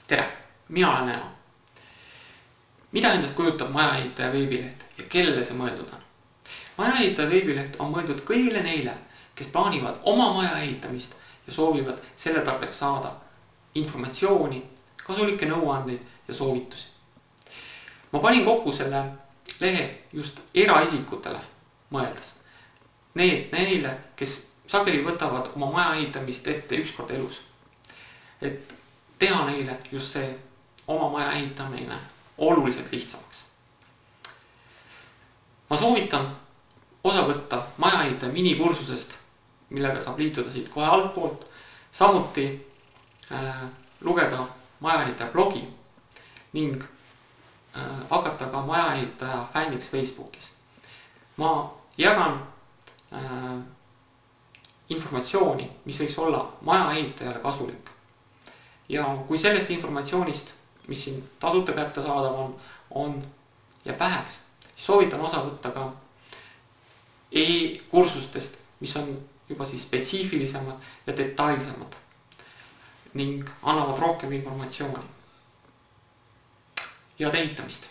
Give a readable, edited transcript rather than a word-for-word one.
Tere, mina olen Eno. Mida endast kujutab majaehitaja veebileht ja kellele see mõeldud on? Majaehitaja veebileht on mõeldud kõigile neile, kes plaanivad oma maja ehitamist ja soovivad selle tarbeks saada informatsiooni, kasulikke nõuandeid ja soovitusi. Ma panin kokku selle lehe just eraisikutele mõeldes. Neile, kes sageli võtavad oma maja ehitamist ette ükskord elus. Et teha neile just see oma maja ehitamine oluliselt lihtsamaks. Ma soovitan osa võtta maja ehitaja minikursusest, millega saab liituda siit kohe altpoolt, samuti lugeda maja ehitaja blogi ning hakata ka maja ehitaja fänniks Facebookis. Ma jagan informatsiooni, mis võiks olla maja ehitajale kasulik. Ja kui sellest informatsioonist, mis siin tasuta kättesaadav on jääb väheks, siis soovitan osa võtta ka e-kursustest, mis on juba siis spetsiifilisemad ja detailsemad ning annavad rohkem informatsiooni. Head ehitamist!